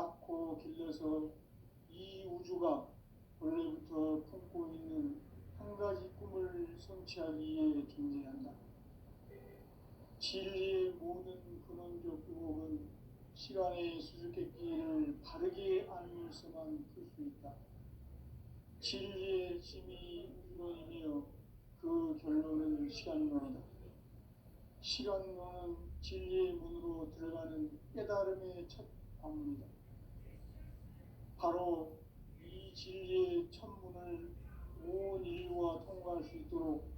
쌓고 길러서 이 우주가 원래부터 품고 있는 한 가지 꿈을 성취하기 위해 존재한다. 진리의 모든 근원적 의혹은 시간의 수수께끼를 바르게 알면서만 풀 수 있다. 진리의 힘이 우주론이며 그 결론은 시간론이다. 시간론은 진리의 문으로 들어가는 깨달음의 첫 관문이다. 바로 이 진리의 첫 문을 온 인류가 통과할 수 있도록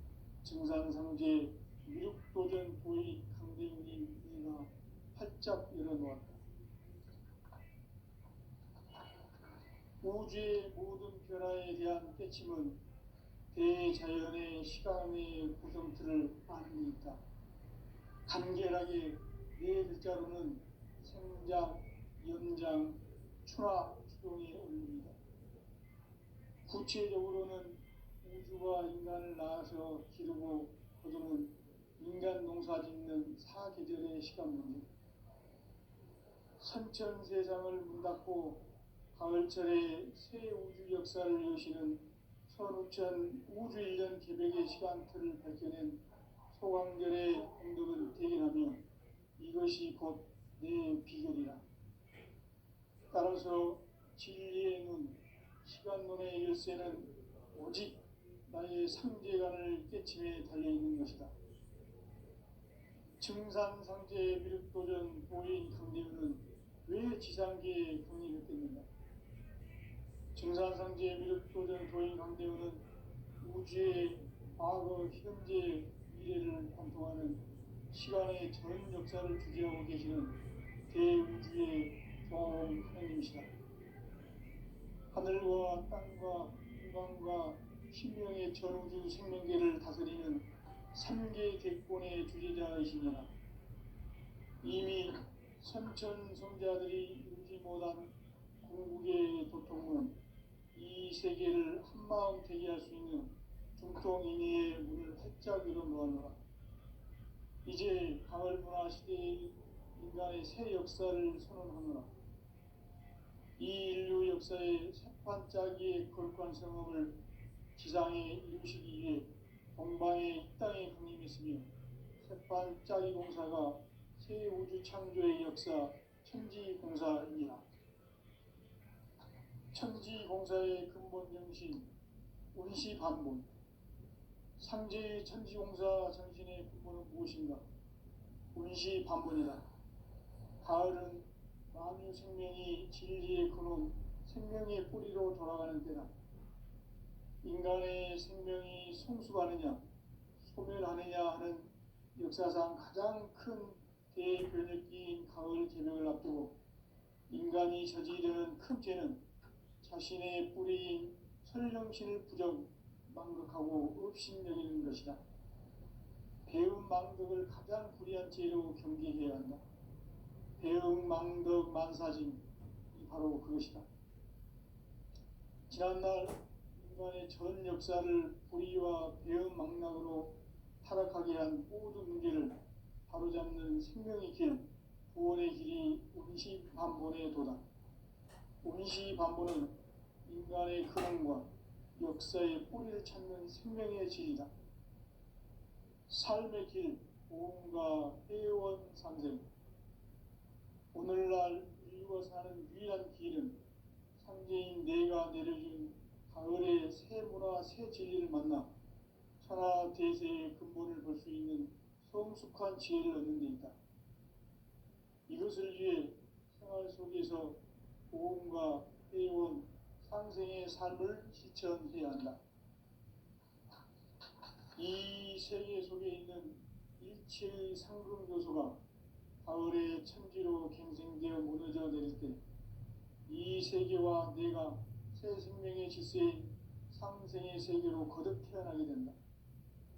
증산상제 미륵도전 도의 강대윤이가 활짝 열어놓았다. 우주의 모든 변화에 대한 깨침은 대자연의 시간의 구성틀을 아는 데 있다. 간결하게 네 글자로는 생장, 연장, 추나, 추동이 어울립니다. 구체적으로는 우주가 인간을 낳아서 기르고 거두는 인간 농사 짓는 사계절의 시간 문제. 선천세상을 문 닫고 가을철에 새 우주 역사를 여시는 선우천 우주일년 개백의 시간틀을 밝혀낸 소강절의 공덕을 대견하며 이것이 곧 내 비결이라. 따라서 진리의 눈, 시간론의 열쇠는 오직 나의 상제관을 깨침에 달려있는 것이다. 증산상제 미륵도전 도인 강대윤은 왜 지상계에 강림했겠는가? 증산상제 미륵도전 도인 강대윤은 우주의 과거, 현재, 미래를 관통하는 시간의 전 역사를 주재하고 계시는 대우주의 조화로운 하나님이시다. 하늘과 땅과 인간과 신명의 전우주 생명계를 다스리는 삼계 대권의 주제자이시니라. 이미 선천성자들이 이루지 못한 궁극의 도통은 이 세계를 한마음 되게 할 수 있는 중통인의의 문을 활짝 열어놓았노라. 이제 가을 문화 시대의 인간의 새 역사를 선언하노라. 이 인류 역사의 새판짜기의 거룩한 성업을 지상에 이루시기 위해 동방의 이 땅에 강림했으며 새판짜기 공사가 새 우주 창조의 역사 천지공사이니라. 천지공사의 근본 정신 운시반본. 상제의 천지공사 정신의 근본은 무엇인가? 운시반본이다. 가을은 만유 생명이 진리의 근원, 생명의 뿌리로 돌아가는 때다. 인간의 생명이 성숙하느냐, 소멸하느냐 하는 역사상 가장 큰 대변혁기인 가을 개명을 앞두고 인간이 저지르는 큰 죄는 자신의 뿌리인 설령신을 부정, 망극하고 업신여기는 것이다. 배음 망덕을 가장 불의한 죄로 경계해야 한다. 배음 망덕 만사짐이 바로 그것이다. 지난날 인간의 전 역사를 불의와 배음 망락으로 타락하게 한 모든 문제를 바로잡는 생명의 길, 구원의 길이 운시반본의 도다. 운시반본은 인간의 근원과 역사의 뿌리를 찾는 생명의 질이다. 삶의 길, 보험과 회원 상생. 오늘날 인류가 사는 유일한 길은 상제인 내가 내려준 가을의 새 문화, 새 진리를 만나 천하 대세의 근본을 볼 수 있는 성숙한 지혜를 얻는 데 있다. 이것을 위해 생활 속에서 보험과 회원, 상생의 삶을 실천해야 한다. 이 세계 속에 있는 일체의 상금 요소가 가을의 천지로 갱생되어 무너져 내릴 때 이 세계와 내가 새 생명의 질서인 상생의 세계로 거듭 태어나게 된다.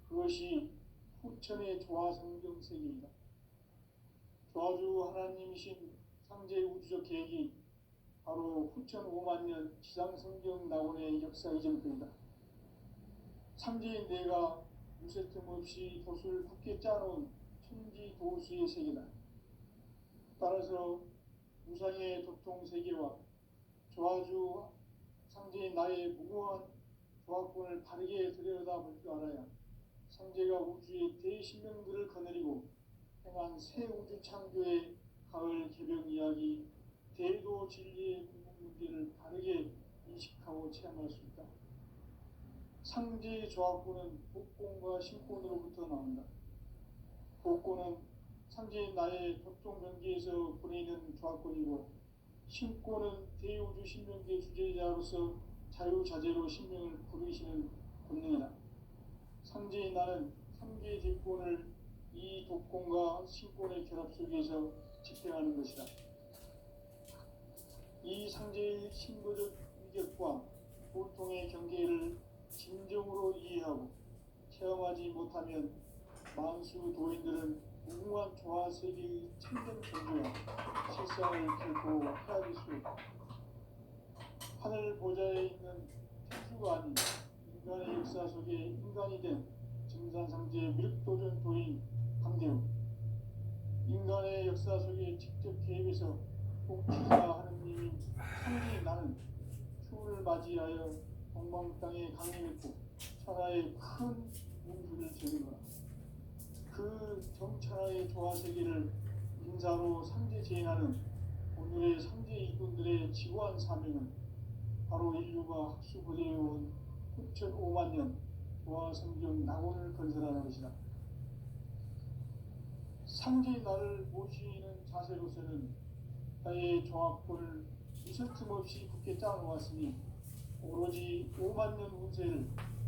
그것이 후천의 조화성경 세계이다. 조화주 하나님이신 상제의 우주적 계획이 바로 후천 5만 년 지상성경 낙원의 역사 이전편이다. 상제인 내가 무쇠 틈 없이 돛을 굳게 짜놓은 천지 도수의 세계다. 따라서 우상의 도통 세계와 조화주 상제인 나의 무고한 조합권을 바르게 들여다볼 줄 알아야 상제가 우주의 대신명들을 거느리고 행한 새 우주 창조의 가을 개벽 이야기, 대도 진리의 궁극 문제를 바르게 인식하고 체험할 수 있다. 상제의 조합권은 복권과 신권으로부터 나온다. 복권은 상제인 나의 도통 경계에서 보내는 조합권이고, 신권은 대우주 신명계 주제자로서 자유자재로 신명을 부르시는 본능이다. 상제인 나는 3개의 뒷권을 이 독권과 신권의 결합 속에서 집행하는 것이다. 이 상제의 신도적 위격과 보통의 경계를 진정으로 이해하고 체험하지 못하면 만수 도인들은 무궁한 조화 세계의 참된 존재와 실상을 결코 헤아릴 수 없다. 하늘 보좌에 있는 태주가 아닌 인간의 역사 속에 인간이 된 증산상제의 밀도전 도인 강대우, 인간의 역사 속에 직접 개입해서 복지자 하느님인 상제인 나는 추운을 맞이하여 동방 땅에 강림했고 천하의 큰 운수를 제거하라. 그 정천하의 조화 세계를 인사로 상제 제인하는 오늘의 상제 이군들의 지구한 사명은 바로 인류가 학수고대해온 9,500만 년 조화 성경 낙원을 건설하는 것이다. 상제의 나를 모시는 자세로서는 나의 조합권을 있을 틈 없이 굳게 짜놓았으니 오로지 5만 년 운세를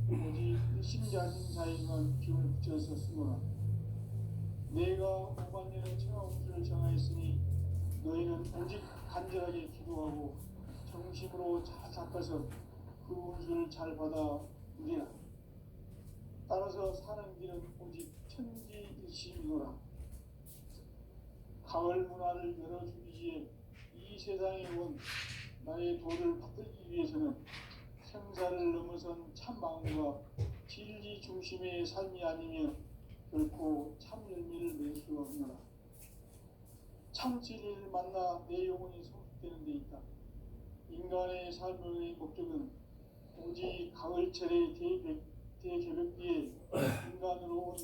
오직 일심자진사에만 기운을 붙여서 쓰노라. 내가 5만 년의 천하 운수를 정하였으니 너희는 오직 간절하게 기도하고 정심으로 잘 닦아서 그 운수를 잘 받아 누리라. 따라서 사는 길은 오직 천지일심이노라. 가을 문화를 열어주기에 이 세상에 온 나의 도를 받들기 위해서는 생사를 넘어선 참 마음과 진리 중심의 삶이 아니면 결코 참 열매를 낼 수 없노라. 참 진리를 만나 내 영혼이 성숙되는 데 있다. 인간의 삶의 목적은 오직 가을철의 대개벽기에 인간으로 온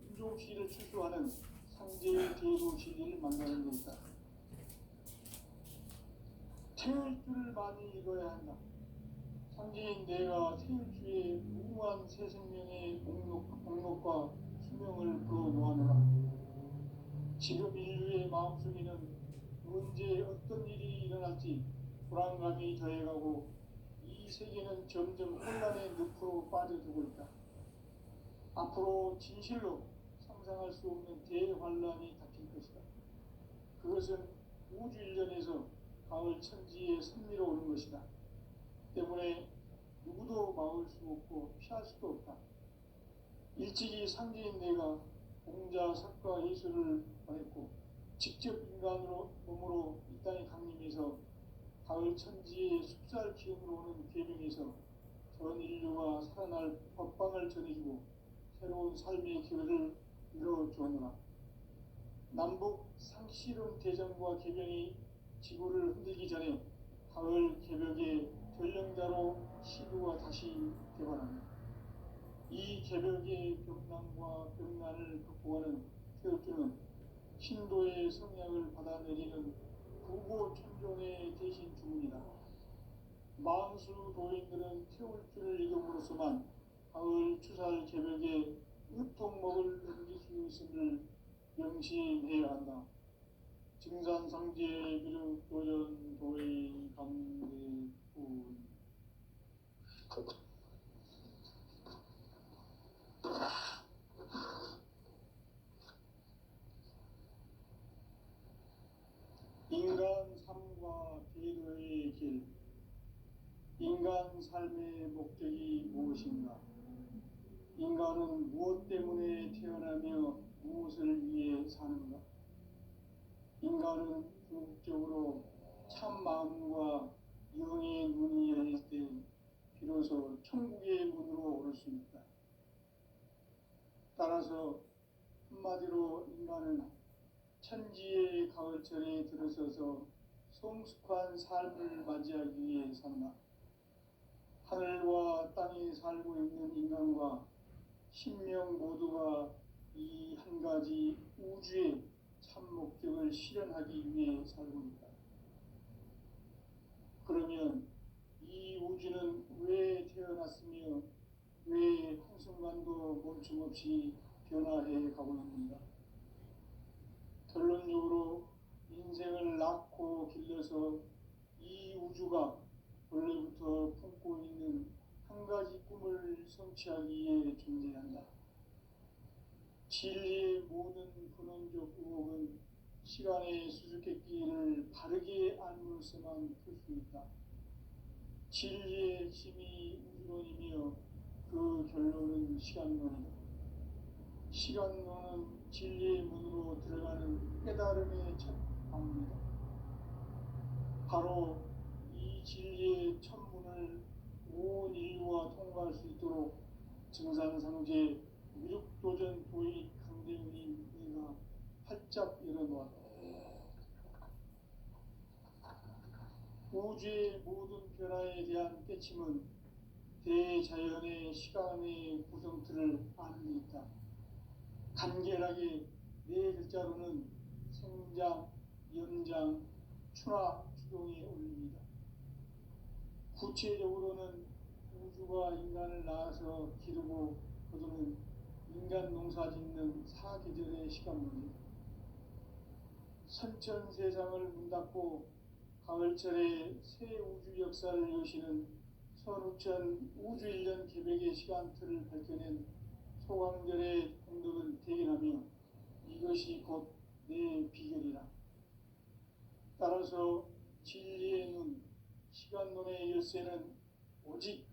인종시를 추수하는 상제의 대도 진리를 만나는 데 있다. 태일주를 많이 읽어야 한다. 상제인 내가 태일주의 무궁한 새 생명의 목록과 수명을 그어 놓아노라. 지금 인류의 마음속에는 언제 어떤 일이 일어날지 불안감이 더해가고 이 세계는 점점 혼란의 늪으로 빠져들고 있다. 앞으로 진실로 상상할 수 없는 대환란이 닥칠 것이다. 그것은 우주 일련에서 가을 천지에 선미로 오는 것이다. 때문에 누구도 막을 수 없고 피할 수도 없다. 일찍이 상제인 내가 공자, 석가, 예수를 보냈고 직접 인간으로 몸으로 이 땅에 강림해서 가을 천지의 숲살 기운으로 오는 계명에서 전 인류가 살아날 법방을 전해주고 새로운 삶의 기회를 이뤄주었노라. 남북 상실은 대전과 개병이 지구를 흔들기 전에 가을 개벽의 전령자로 시도가 다시 개발한다. 이 개벽의 병난과 병난을 극복하는 태엽주는 신도의 성약을 받아내리는 구고 천종의 대신 주문이다. 만수 도인들은 태울주를 읽음으로써만 가을 추살 개벽의 으통목을 넘길 수 있음을 명심해야 한다. 증산상제 비륵 도전 도의 강대군 인간 삶과 대도의 길. 인간 삶의 목적이 무엇인가? 인간은 무엇 때문에 태어나며 무엇을 위해 사는가? 인간은 궁극적으로 참 마음과 영의 눈이 열릴 때 비로소 천국의 문으로 오를 수 있다. 따라서 한마디로 인간은 천지의 가을철에 들어서서 성숙한 삶을 맞이하기 위해 산다. 하늘과 땅에 살고 있는 인간과 신명 모두가 이 한 가지 우주의 참 목적을 실현하기 위해 살고 있다. 그러면 이 우주는 왜 태어났으며 왜 한순간도 멈춤 없이 변화해 가고 있는가? 결론적으로 인생을 낳고 길러서 이 우주가 원래부터 품고 있는 한 가지 꿈을 성취하기 위해 존재한다. 진리의 모든 근원적 의혹은 시간의 수수께끼를 바르게 알므로써만 풀 수 있다. 진리의 핵심이 우주론이며 그 결론은 시간론이다. 시간론은 진리의 문으로 들어가는 깨달음의 첫 방문이다. 바로 이 진리의 첫 문을 온 인류가 통과할 수 있도록 증산상제 미륵도전 도의 강대훈이 내가 활짝 열어놓았다. 우주의 모든 변화에 대한 깨침은 대자연의 시간의 구성틀을 아는 데 있다. 간결하게 네 글자로는 생장, 연장, 추나 추동에 올립니다. 구체적으로는 우주가 인간을 낳아서 기르고 거두는 인간 농사 짓는 사계절의 시간 문제. 선천 세상을 문 닫고 가을철에 새 우주 역사를 여시는 선우천 우주 1년 계획의 시간틀을 밝혀낸 소강절의 공덕을 대견하며 이것이 곧 내 비결이라. 따라서 진리의 눈, 시간론의 열쇠는 오직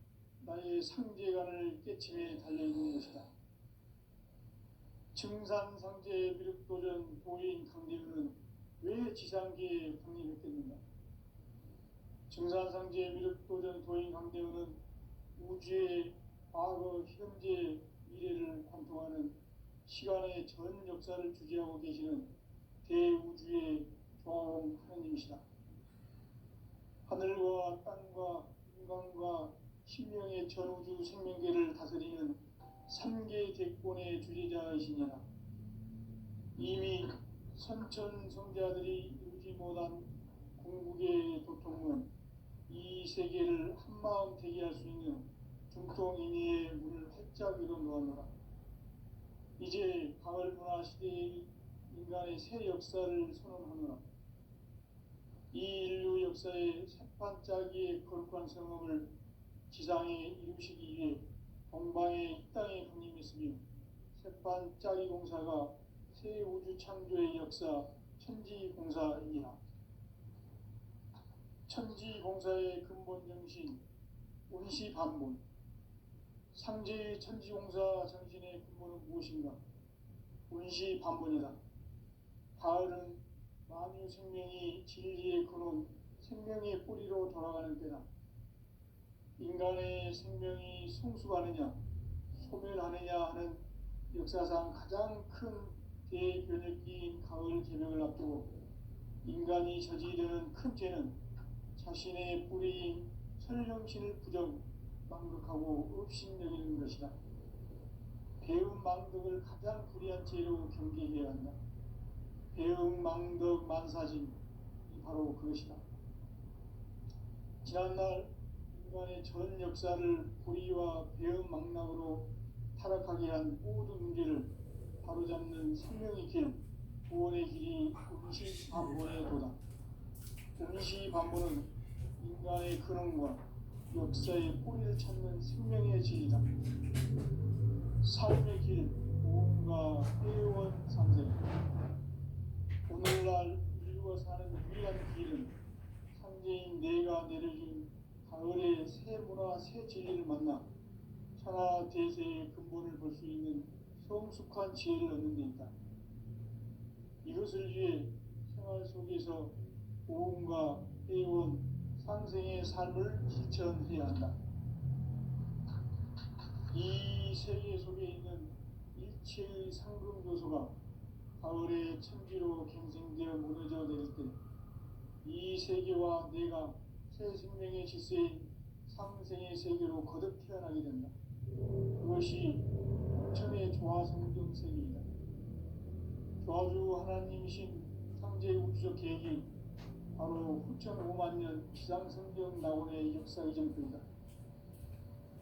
나의 상제관을 깨침에 달려있는 것이다. 증산상제 미륵도전 도인 강대훈은 왜 지상계에 방림했겠는가? 증산상제 미륵도전 도인 강대훈은 우주의 과거, 현재, 미래를 관통하는 시간의 전 역사를 주재하고 계시는 대우주의 조화원 하느님이시다. 하늘과 땅과 인간과 신명의 전우주 생명계를 다스리는 3개 대권의 주제자이시니라. 이미 선천성자들이 이루지 못한 궁극의 도통은 이 세계를 한마음 되게 할 수 있는 중통인의의 문을 활짝 열어놓았노라. 이제 가을 문화 시대의 인간의 새 역사를 선언하노라. 이 인류 역사의 새반짝이의 거룩한 성업을 지상에 이루시기 위해 동방의 이 땅에 강림했으며 새반짝이 공사가 새 우주 창조의 역사 천지공사이니라. 천지공사의 근본 정신 운시반본. 상제의 천지공사 정신의 근본은 무엇인가? 운시반본이다. 가을은 만유 생명이 진리의 근원, 생명의 뿌리로 돌아가는 때다. 인간의 생명이 성숙하느냐, 소멸하느냐 하는 역사상 가장 큰 대변혁기인 가을 개명을 앞두고 인간이 저지르는 큰 죄는 자신의 뿌리인 설령신을 망극하고 업신여기는 것이다. 배움 망덕을 가장 불의한 죄로 경계해야 한다. 배움 망덕 만사짐이 바로 그것이다. 지난날 인간의 전 역사를 불의와 배움 망락으로 타락하게 한 모든 문제를 바로잡는 생명의 길, 구원의 길이 운시반본의 도다. 운시반본은 인간의 근원과 역사의 뿌리를 찾는 생명의 질이다. 삶의 길, 보험과 회원 상생. 오늘날 인류가 사는 유일한 길은 상제인 내가 내려준 가을의 새 문화, 새 진리를 만나 천하 대세의 근본을 볼 수 있는 성숙한 지혜를 얻는 데 있다. 이것을 위해 생활 속에서 보험과 회원, 상생의 삶을 실천해야 한다. 이 세계 속에 있는 일체의 상금 요소가 가을의 천지로 갱생되어 무너져 내릴 때 이 세계와 내가 새 생명의 질서인 상생의 세계로 거듭 태어나게 된다. 그것이 천의 조화성경 세계이다. 조화주 하나님이신 창제 우주적 계획이 바로 후천 5만 년 지상성경 낙원의 역사 이전부이다.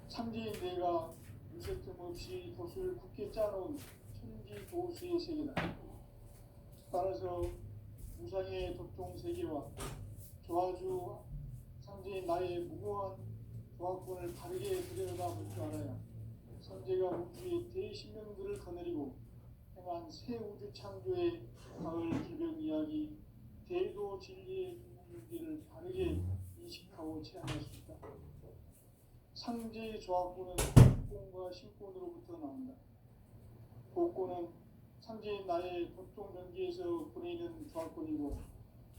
창제인 내가 유세틈 없이 도수를 굳게 짜놓은 천지 도수의 세계다. 따라서 우상의 도통 세계와 조화주 창제인 나의 무고한 조화권을 바르게 들여다볼 줄 알아야 선제가 우주의 대신명들을 거느리고 행한 새 우주 창조의 가을 기병 이야기, 대도 진리의 문제를 바르게 인식하고 체험할 수 있다. 상제의 조화권은 복권과 신권으로부터 나온다. 복권은 상제인 나의 도통 경계에서 보내는 조화권이고,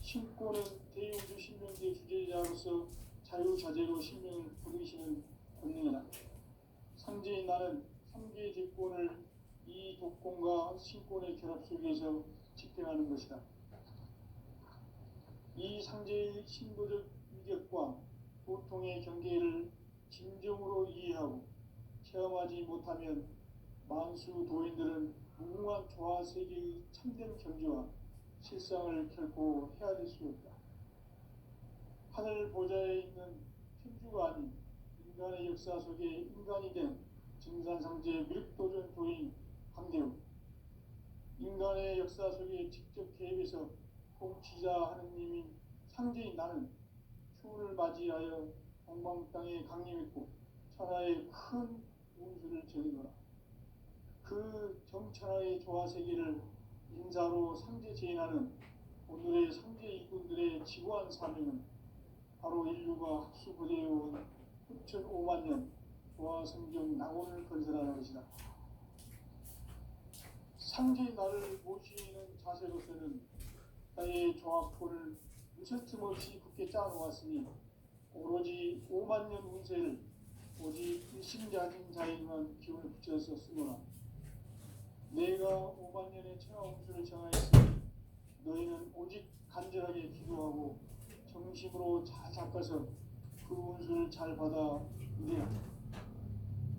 신권은 대우주 신명계 주제자로서 자유자재로 신명을 부르시는 권능이다. 상제인 나는 3개의 대권을 이 독권과 신권의 결합 속에서 집행하는 것이다. 이 상제의 신도적 위격과 보통의 경계를 진정으로 이해하고 체험하지 못하면 만수 도인들은 무궁한 조화 세계의 참된 경지와 실상을 결코 헤아릴 수 없다. 하늘 보좌에 있는 천주가 아닌 인간의 역사 속에 인간이 된 증산상제 미륵도전 도인 강대우, 인간의 역사 속에 직접 개입해서 통치자 하느님인 상제인 나는 추운을 맞이하여 동방 땅에 강림했고 천하의 큰 운수를 전이노라. 그 정천하의 조화세계를 인사로 상제 제인하는 오늘의 상제 이군들의 지구한 사명은 바로 인류가 학수고대해온 9,5만 년 조화성경 낙원을 건설하는 것이다. 상제의 나를 모시는 자세로서는 나의 조화권을 무슨 틈 없이 굳게 짜놓았으니 오로지 5만 년 운세를 오직 일심자진 자에게만 기운을 붙여서 쓰노라. 내가 5만 년의 천하 운수를 정하였으니 너희는 오직 간절하게 기도하고 정심으로 잘 닦아서 그 운수를 잘 받아 누리라.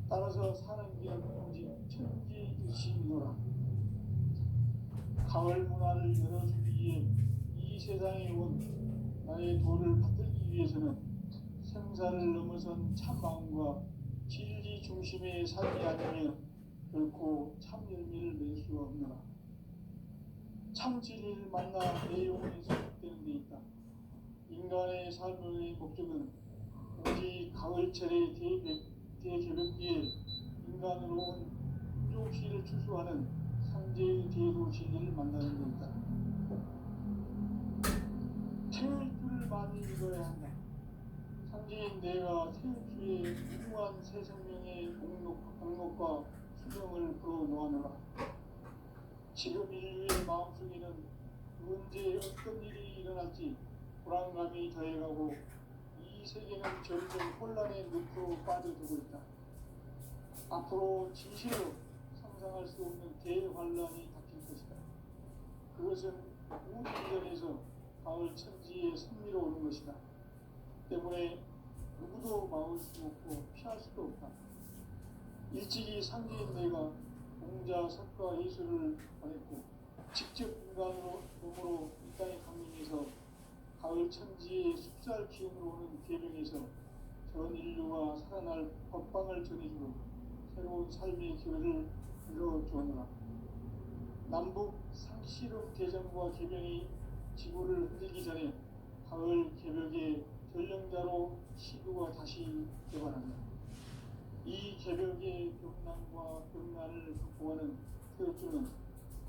따라서 사는 길은 오직 천지듯이노라. 가을 문화를 열어주기 위해 이 세상에 온 나의 도를 받들기 위해서는 생사를 넘어선 참 마음과 진리 중심의 삶이 아니면 결코 참 열매를 맺을 수가 없노라. 참 진리를 만나 내 영혼이 소속되는 데 있다. 인간의 삶의 목적은 오직 가을철의 대개벽기에 인간으로 온 인종시를 추수하는 상제의 대도 진리를 만나는 데 있다. 태울 줄을 많이 읽어야 한다. 상제인 내가 태울 주의 무궁한 새 생명의 공록과 수명을 불어놓아노라. 지금 인류의 마음속에는 언제 어떤 일이 일어날지 불안감이 더해가고 이 세계는 점점 혼란의 늪으로 빠져들고 있다. 앞으로 진실로 상상할 수 없는 대환란이 닥칠 것이다. 그것은 우주전에서 가을 천지의 승리로 오는 것이다. 때문에 누구도 막을 수 없고 피할 수도 없다. 일찍이 상제인 내가 공자, 석가, 예수를 보냈고 직접 인간으로 몸으로 이 땅에 강림해서 가을 천지의 숲살 기운으로 오는 계명에서 전 인류가 살아날 법방을 전해주고 새로운 삶의 기회를 열어주었노라. 남북 상시록 대전과 개병이 지구를 흔들기 전에 가을 개벽의 전령자로 시도가 다시 개발한다. 이 개벽의 격난과 격난을 극복하는 태극주는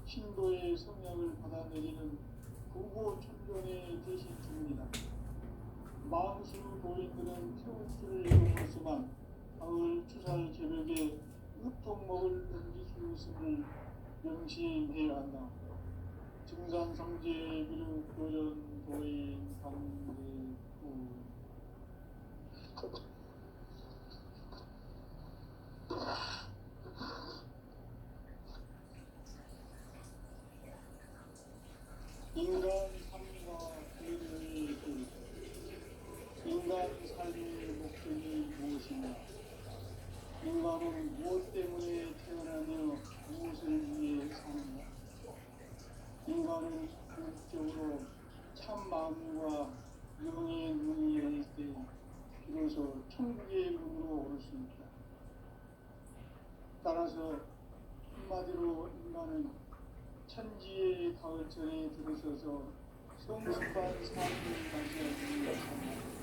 신도의 성약을 받아내리는 구고천존의 대신 주문이다. 망수 도인들은 태극주를 이루었지만 가을 추살 개벽에 으통 먹을 은기수 있음을 명심해야 한다. 증산상제 미륵도전 도인 강대구 인간 삶과 계획의 삶의 목적이 무엇인가? 인간은 무엇 때문에 태어나며 무엇을 위해 사는가? 인간은 궁극적으로 참 마음과 영의 눈이 열릴 때 비로소 천국의 문으로 오를 수 있다. 따라서 한마디로 인간은 천지의 가을철에 들어서서 성숙한 삶을 맞이하기 위해서다.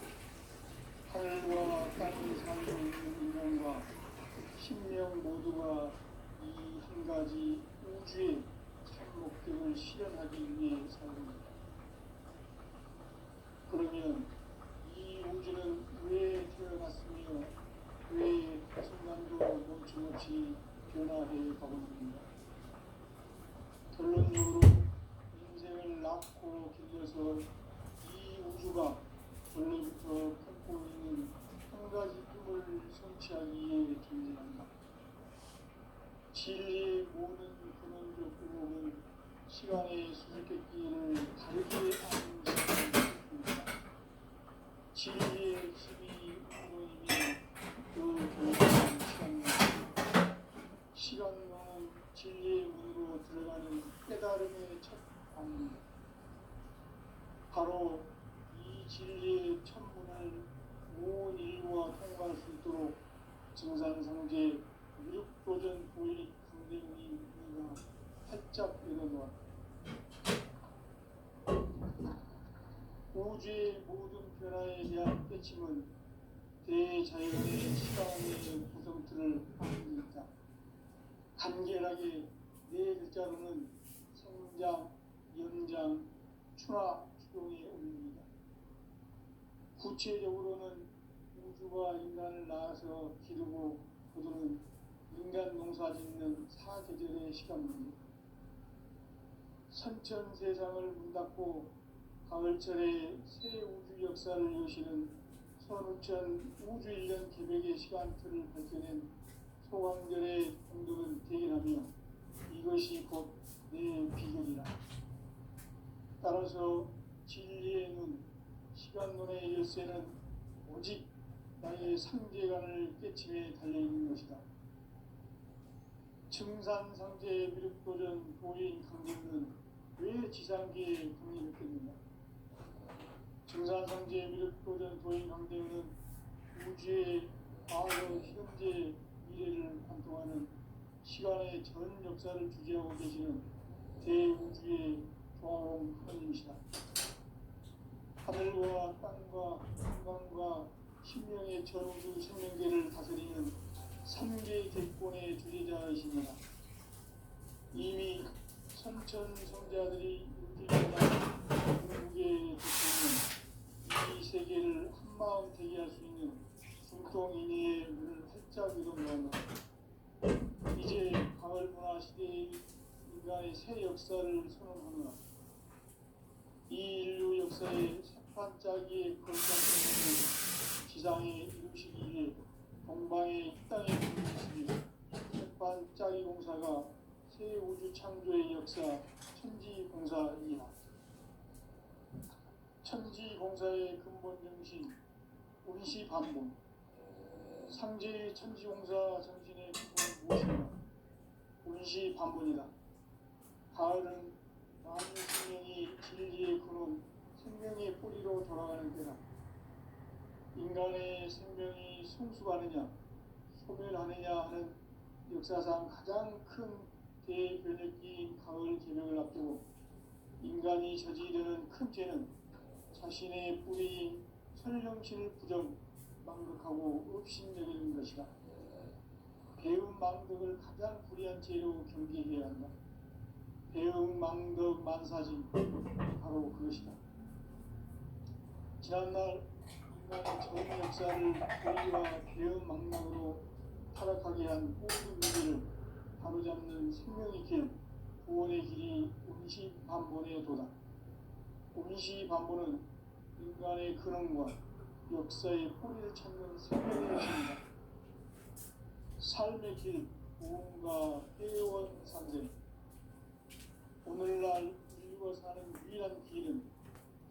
하늘과 땅에 살고 있는 인간과 신명 모두가 이 한 가지 우주의 참 목적을 실현하기 위해 살고 있다. 그러면 이 우주는 왜 태어났으며 왜 한순간도 멈춤없이 변화해 가고 있는가? 결론적으로 인생을 낳고 길러서 이 우주가 원래부터 품고 있는 한 가지 꿈을 성취하기 위해 존재한다. 진리의 모든 근원적 의혹은 시간의 수수께끼를 다르게 아는 시간입니다. 진리의 힘이 근원이며 그 결과는 시간입니다. 시간론은 진리의 문으로 들어가는 깨달음의 첫 방입니다. 바로 이 진리의 천문을 온 인류가 통과할 수 있도록 증산상제 미륵도전 보일이 강대운이 우리가 활짝 열어놓았다. 우주의 모든 변화에 대한 깨침은 대자연의 시간의 구성틀을 아는 있다. 간결하게 네 글자로는 생장, 연장, 추나 추동에 올립니다. 구체적으로는 우주가 인간을 낳아서 기르고 거두는 인간 농사 짓는 사계절의 시간입니다. 선천 세상을 문 닫고 가을철에 새 우주 역사를 여시는 선우천 우주 1년 개백의 시간틀을 밝혀낸 소강절의 공덕은 대견하며 이것이 곧 내 비전이라. 따라서 진리의 눈, 시간론의 열쇠는 오직 나의 상제관을 깨침에 달려있는 것이다. 증산상제 미륵도전 보인 강림은 왜 지상계에 강림했겠는가? 증산상제 미륵도전 도인 강대우는 우주의 과거, 현재, 미래를 관통하는 시간의 전 역사를 주재하고 계시는 대우주의 조화로운 하나님이시다. 하늘과 땅과 인간과 신명의 전우주 생명계를 다스리는 삼계 대권의 주제자이십니다. 이미 선천 성자들이 인질보다 궁극에 덮여있는 이 세계를 한마음 되게 할 수 있는 중통인의의 문을 활짝 열어놓았다. 이제 가을 문화 시대의 인간의 새 역사를 선언하노라. 이 인류 역사의 새판짜기의 걸작성을 지상에 이루시기 위해 동방의 이 땅에 보내주시기 새판짜기 공사가 새 우주 창조의 역사 천지공사이다. 천지공사의 근본 정신 운시반본. 상제의 천지공사 정신의 근본은 무엇인가? 운시반본이다. 가을은 만유 생명이 진리의 근원, 생명의 뿌리로 돌아가는 때다. 인간의 생명이 성숙하느냐, 소멸하느냐 하는 역사상 가장 큰 대변혁기인 가을 개명을 앞두고 인간이 저지르는 큰 죄는 자신의 뿌리인 선령신을 부정, 망극하고 업신여기는 것이다. 배움 망덕을 가장 불의한 죄로 경계해야 한다. 배움 망덕 만사진, 바로 그것이다. 지난날 인간의 전 역사를 불의와 배움 망락으로 타락하게 한 모든 문제를 바로잡는 생명의 길, 구원의 길이 운시반본의 도다. 운시반본은 인간의 근원과 역사의 뿌리를 찾는 생명의 길이다. 삶의 길, 구원과 회원상생. 오늘날 인류가 사는 유일한 길은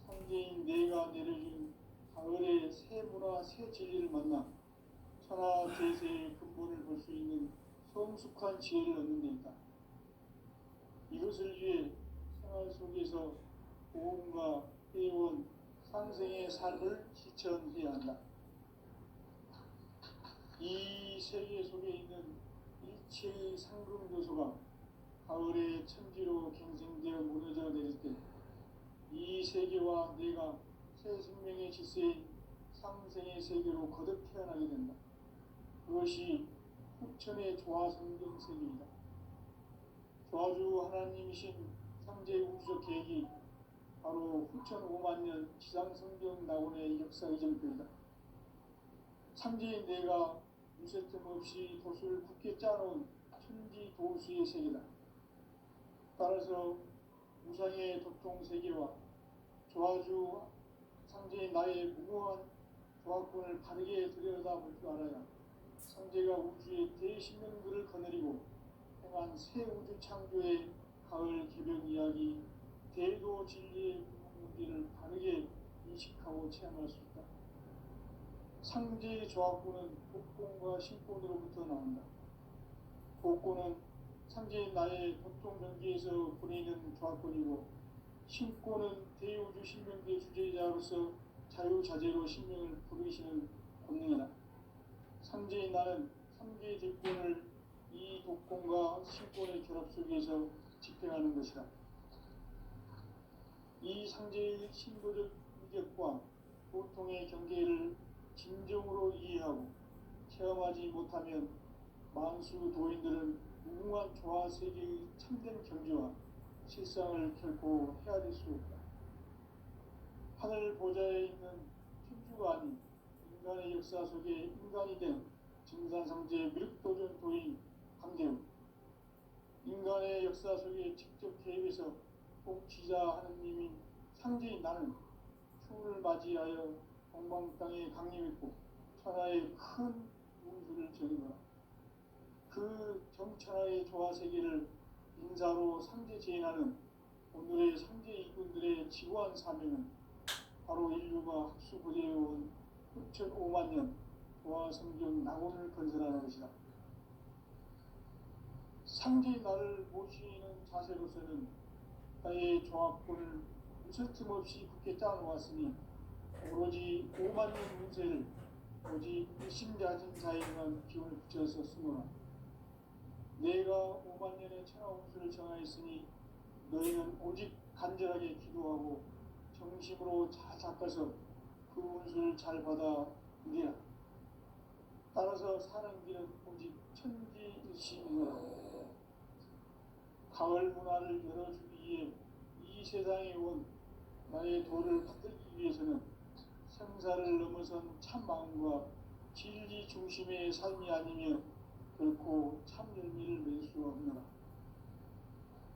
상제인 내가 내려준 가을의 새 문화 세모나 새 진리를 만나 천하 대세의 근본을 볼 수 있는 성숙한 지혜를 얻는 데 있다. 이것을 위해 생활 속에서 보험과 회원, 상생의 삶을 실천해야 한다. 이 세계 속에 있는 일체의 상금 요소가 가을의 천지로 갱생되어 무너져 내릴 때 이 세계와 내가 새 생명의 질서인 상생의 세계로 거듭 태어나게 된다. 그것이 후천의 조화성경 세계이다. 조화주 하나님이신 상제 우주적 계획이 바로 후천 5만 년 지상성경 낙원의 역사 이정표이다. 상제인 내가 유세틈 없이 도수를 굳게 짜놓은 천지 도수의 세계다. 따라서 무상의 도통 세계와 조화주 상제인 나의 무궁한 조화권을 바르게 들여다볼 줄 알아야 상제가 우주의 대신명들을 거느리고 행한 새 우주 창조의 가을 개벽 이야기 대도 진리의 문제를 바르게 인식하고 체험할 수 있다. 상제의 조화권은 복권과 신권으로부터 나온다. 복권은 상제인 나의 도통 경계에서 보내는 조화권이고 신권은 대우주 신명계 주제자로서 자유자재로 신명을 부르시는 권능이다. 상제인 나는 3개의 대권을 이 독권과 신권의 결합 속에서 집행하는 것이다. 이 상제의 신도적 위력과 보통의 경계를 진정으로 이해하고 체험하지 못하면 만수 도인들은 무궁한 조화 세계의 참된 경지와 실상을 결코 헤아릴 수 없다. 하늘 보좌에 있는 천주가 아닌 인간의 역사 속에 인간이 된 증산상제 미륵도전 도인 강대우, 인간의 역사 속에 직접 개입해서 통치자 하느님인 상제인 나는 추운을 맞이하여 동방 땅에 강림했고 천하의 큰 운수를 전이노라. 그 정천하의 조화 세계를 인사로 상제 제인하는 오늘의 상제 이군들의 지구한 사명은 바로 인류가 학수부대해온 후천 5만 년 조화 성경 낙원을 건설하는 것이다. 상제의 나를 모시는 자세로서는 나의 조화권을 무설틈 없이 굳게 짜놓았으니 오로지 5만 년 운세를 오직 일심자진 자에게만 기운을 붙여서 쓰노라. 내가 5만 년의 천하 운수를 정하였으니 너희는 오직 간절하게 기도하고 정심으로 잘 닦아서 그 운수를 잘 받아 누리라. 따라서 사는 길은 오직 천지일심이노라. 가을 문화를 열어주기 위해 이 세상에 온 나의 도를 받들기 위해서는 생사를 넘어선 참 마음과 진리 중심의 삶이 아니면 결코 참 열매를 맺을 수 없노라.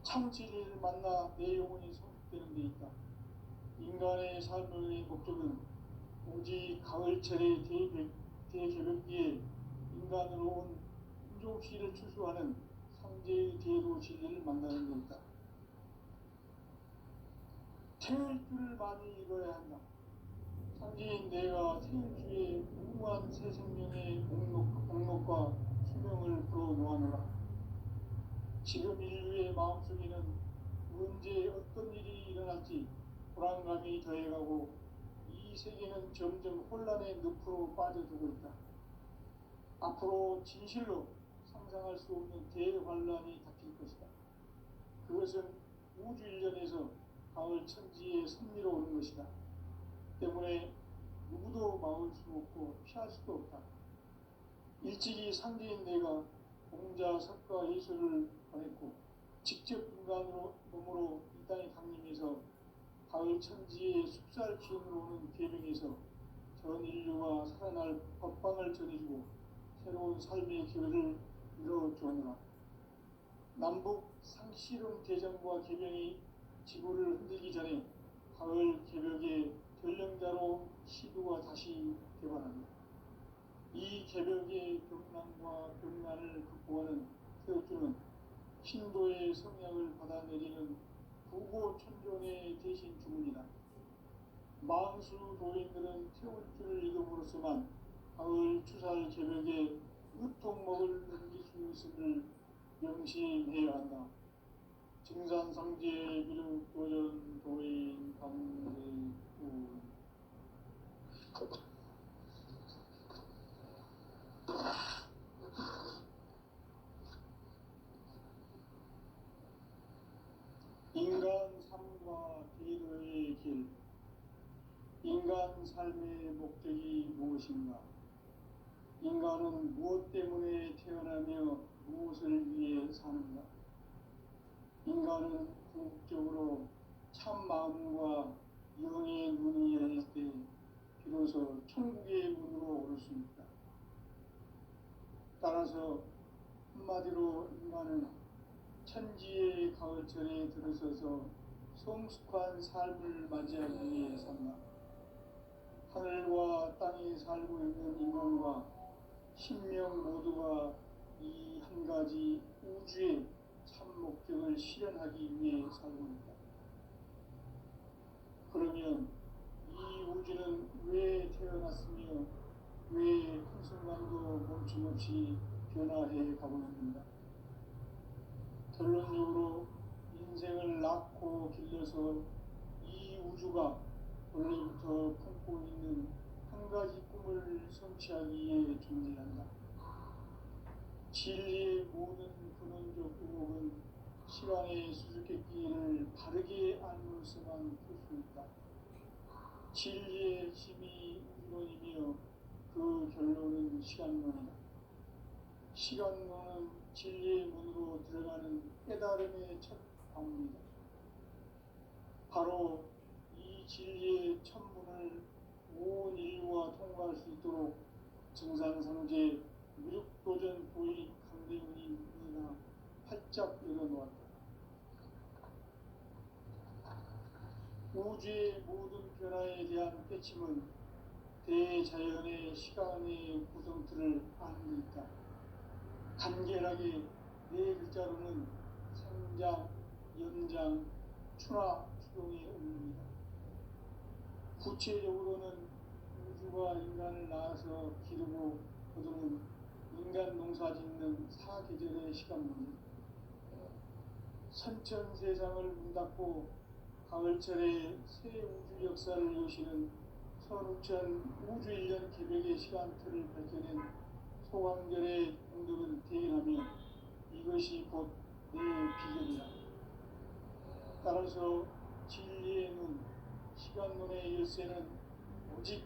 참 진리를 만나 내 영혼이 성숙되는 데 있다. 인간의 삶의 목적은 오직 가을철의 대개벽기에 인간으로 온 인종씨를 추수하는 상제의 대도 진리를 만나는 데 있다. 태일 줄을 많이 읽어야 한다. 상제인 내가 태일주의 무궁한 새 생명의 목록과 수명을 불어놓아노라. 지금 인류의 마음속에는 언제 어떤 일이 일어날지 불안감이 더해가고 이 세계는 점점 혼란의 늪으로 빠져들고 있다. 앞으로 진실로 상상할 수 없는 대환란이 닥칠 것이다. 그것은 우주 일련에서 가을 천지의 섭리로 오는 것이다. 때문에 누구도 막을 수 없고 피할 수도 없다. 일찍이 상제인 내가 공자, 석가, 예수를 보냈고 직접 인간으로 몸으로 이 땅에 강림해서 가을 천지의 숙살 기운으로 오는 계명에서 전 인류가 살아날 법방을 전해주고 새로운 삶의 기회를 이뤄주었노라. 남북 상실은 대전과 계명이 지구를 흔들기 전에 가을 개벽의 전령자로 시도가 다시 개발한다. 이 개벽의 병난과 병난을 극복하는 태우주는 신도의 성약을 받아내리는 부고천존의 대신 주문이다. 망수 도인들은 태울 줄을 이름으로서만 가을 추살 개벽에 으통먹을 넘길 수 있음을 명심해야 한다. 증산상제 비록 도전 도인 강대구 인간 삶과 대도의 길. 인간 삶의 목적이 무엇인가? 인간은 무엇 때문에 태어나며 무엇을 위해 사는가? 인간은 궁극적으로 참 마음과 영의 눈이 열릴 때 비로소 천국의 문으로 오를 수 있다. 따라서 한마디로 인간은 천지의 가을철에 들어서서 성숙한 삶을 맞이하기 위해 산다. 하늘과 땅에 살고 있는 인간과 신명 모두가 이 한 가지 우주의 참 목적을 실현하기 위해 살고 있다. 그러면 이 우주는 왜 태어났으며 왜 한순간도 멈춤없이 변화해 가고 있는가? 결론적으로 인생을 낳고 길러서 이 우주가 원래부터 품고 있는 한 가지 꿈을 성취하기 위해 존재한다. 진리의 모든 근원적 의혹은 시간의 수수께끼를 바르게 알므로서만 풀 수 있다. 진리의 핵심이 우주론이며 그 결론은 시간론이다. 시간론은 진리의 문으로 들어가는 깨달음의 첫 방문이다. 바로 이 진리의 천문을 온 인류가 통과할 수 있도록 증산상제 무력도전 도인 강대훈이 문이나 활짝 열어놓았다. 우주의 모든 변화에 대한 깨침은 대자연의 시간의 구성틀을 아는 데 있다. 간결하게 네 글자로는 생장, 연장, 추나 추동의 의미입니다. 구체적으로는 우주가 인간을 낳아서 기르고 거두는 인간 농사 짓는 사계절의 시간문입니다. 선천 세상을 문 닫고 가을철에 새 우주 역사를 여시는 선우천 우주 1년 개벽의 시간틀을 밝혀낸 소강절의 공덕은 대인하며 이것이 곧 내 비전이다. 따라서 진리의 눈, 시간론의 열쇠는 오직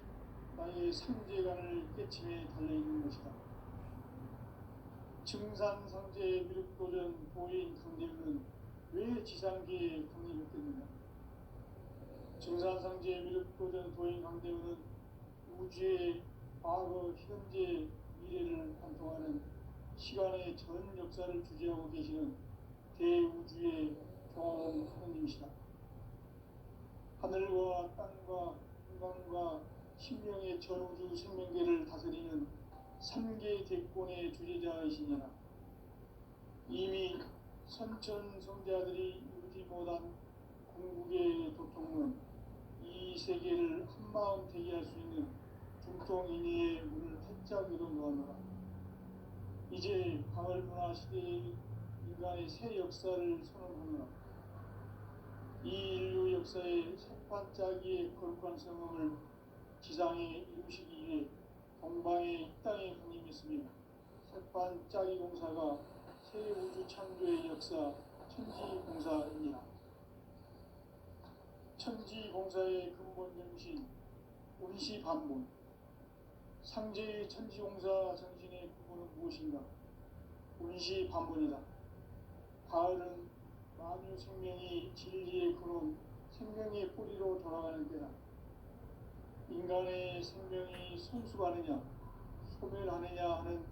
나의 상제관을 깨침에 달려있는 것이다. 증산상제 미륵도전 도인 강대훈은 왜 지상계에 강림했겠느냐? 증산상제 미륵도전 도인 강대훈은 우주의 과거, 현재, 미래를 관통하는 시간의 전 역사를 주재하고 계시는 대우주의 종합 하느님이시다. 하늘과 땅과 인간과 신명의 전우주 생명계를 다스리는 3계 대권의 주재자이시니라. 이미 선천 성자들이 이루지 못한 궁극의 도통은 이 세계를 한마음 되게 할 수 있는 중통인의의 문을 활짝 열어놓았노라. 이제 가을 문화 시대의 인간의 새 역사를 선언하노라. 이 인류 역사의 새반짝이의 거룩한 성음을 지상에 이루시기 위해 동방의 이 땅에 강림했으며 새반짝이 공사가 새 우주 창조의 역사 천지공사이니라. 천지공사의 근본 정신 운시반문. 상제의 천지공사 정신의 근본은 무엇인가? 운시반문이다. 가을은 만유 생명이 진리의 근원, 생명의 뿌리로 돌아가는 때다. 인간의 생명이 성숙하느냐, 소멸하느냐 하는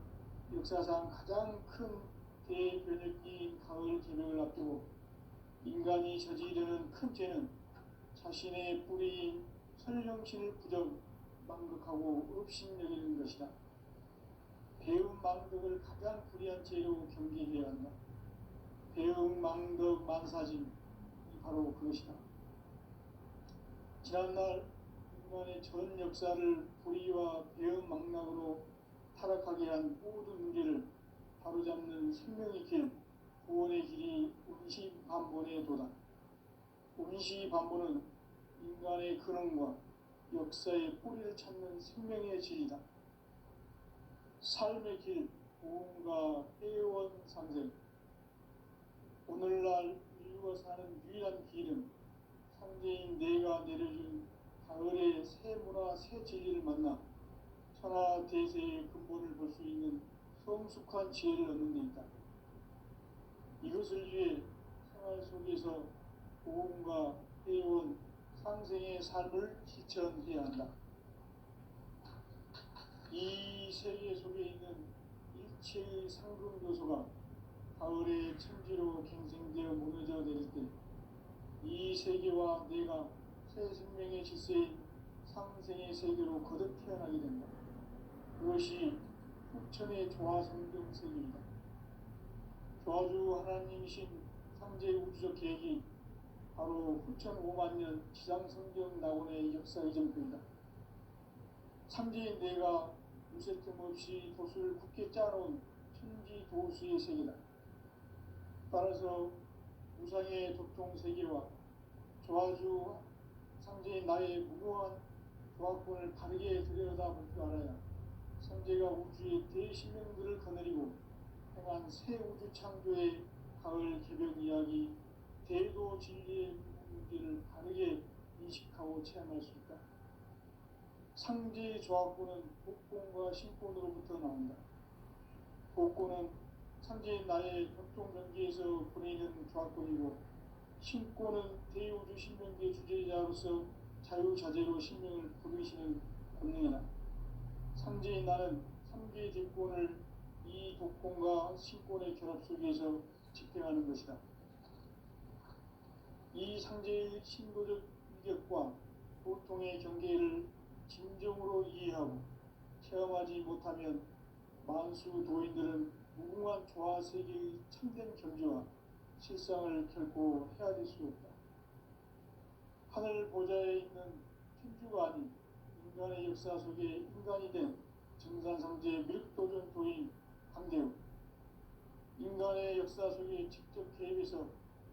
역사상 가장 큰 대변혁기인 가을 개벽을 앞두고 인간이 저지르는 큰 죄는 자신의 뿌리인 설령신을 부정, 망극하고 업신여기는 것이다. 배움 망덕을 가장 불의한 죄로 경계해야 한다. 배움 망덕 만사짐이 바로 그것이다. 지난날 인간의 전 역사를 불의와 배은망락으로 타락하게 한 모든 문제를 바로잡는 생명의 길, 구원의 길이 운시반본에 도다. 운시반본은 인간의 근원과 역사의 뿌리를 찾는 생명의 길이다. 삶의 길, 보험과 회원 상생. 오늘날 인류가 사는 유일한 길은 상제인 내가 내려준 가을의 새 문화, 새 진리를 만나 천하 대세의 근본을 볼 수 있는 성숙한 지혜를 얻는 데 있다. 이것을 위해 생활 속에서 보험과 회원, 상생의 삶을 실천해야 한다. 이 세계 속에 있는 일체의 상급 요소가 가을의 천지로 갱생되어 무너져 내릴 때 이 세계와 내가 새 생명의 질서인 상생의 세계로 거듭 태어나게 된다. 그것이 후천의 조화성경 세계이다. 조화주 하나님이신 상제 우주적 계획이 바로 후천 5만 년 지상성경 낙원의 역사 이전편이다. 상제인 내가 무쇠 틈 없이 도수를 굳게 짜놓은 천지 도수의 세계다. 따라서 무상의 도통 세계와 조화주 상제인 나의 무고한 조화권을 바르게 들여다볼 줄 알아야 상제가 우주의 대신명들을 거느리고 행한 새 우주 창조의 가을 개벽 이야기, 대도 진리의 문제를 바르게 인식하고 체험할 수 있다. 상제의 조화권은 복권과 신권으로부터 나온다. 복권은 상제인 나의 협동전기에서 보내는 조화권이고, 신권은 대우주 신명계 주제자로서 자유자재로 신명을 부르시는 권능이다. 상제인 나는 3개의 대권을 이 독권과 신권의 결합 속에서 집행하는 것이다. 이 상제의 신도적 위력과 보통의 경계를 진정으로 이해하고 체험하지 못하면 만수 도인들은 무궁한 조화 세계의 참된 경지와 실상을 결코 헤아릴 수 없다. 하늘 보좌에 있는 천주가 아닌 인간의 역사 속에 인간이 된 정산상제 밀도전 도인 강대우, 인간의 역사 속에 직접 개입해서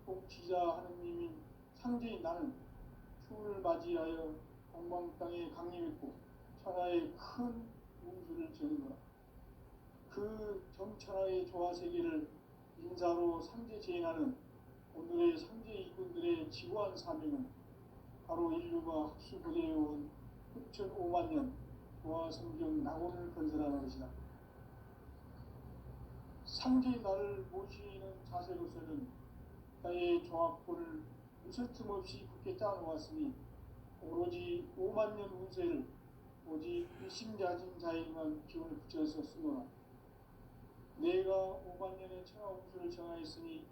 통치자 하느님인 상제인 나는 추운을 맞이하여 동방 땅에 강림했고 천하의 큰 운수를 전하노라. 그 정천하의 조화 세계를 인사로 상제 제인하는 오늘의 상제 일꾼들의 지구한 사명은 바로 인류가 학수부대해온 후천 5만 년 조화 성경 낙원을 건설하는 것이다. 상제인 나를 모시는 자세로서는 나의 조합권을 무슨 틈 없이 굳게 짜놓았으니 오로지 5만 년 운세를 오직 일심자진 자에게만 기운을 붙여서 쓰노라. 내가 5만 년의 천하 운수를 정하였으니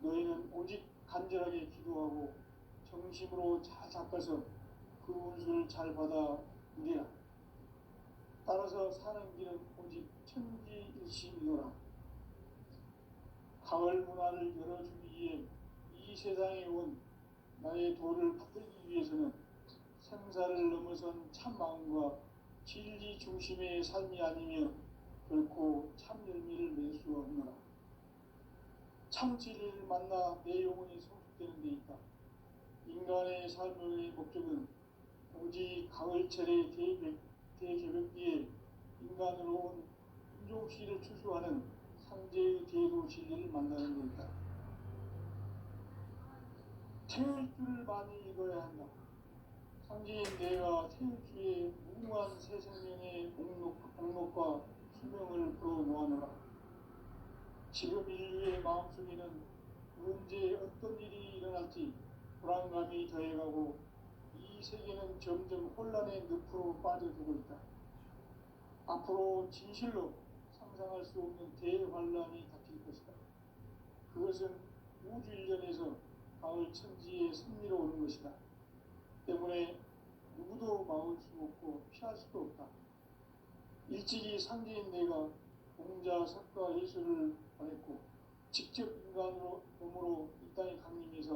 너희는 오직 간절하게 기도하고 정심으로 잘 닦아서 그 운수를 잘 받아 누리라. 따라서 사는 길은 오직 천지일심이노라. 가을 문화를 열어주기 위해 이 세상에 온 나의 도를 받들기 위해서는 생사를 넘어선 참 마음과 진리 중심의 삶이 아니면 결코 참 열매를 맺을 수 없노라. 참 진리를 만나 내 영혼이 성숙되는 데 있다. 인간의 삶의 목적은 오직 가을철의 대개벽기에 인간으로 온 인종시를 추수하는 상제의 대도 진리를 만나는 데 있다. 태일주를 많이 읽어야 한다. 상제인 내가 태일주의 무궁한 새 생명의 목록과 수명을 불어모아노라. 지금 인류의 마음속에는 언제 어떤 일이 일어날지 불안감이 더해가고 이 세계는 점점 혼란의 늪으로 빠져들고 있다. 앞으로 진실로 상상할 수 없는 대환란이 닥칠 것이다. 그것은 우주 일련에서 가을 천지의 승리로 오는 것이다. 때문에 누구도 막을 수 없고 피할 수도 없다. 일찍이 상제인 내가 공자, 석가, 예수를 보냈고 직접 인간으로 몸으로 이 땅에 강림해서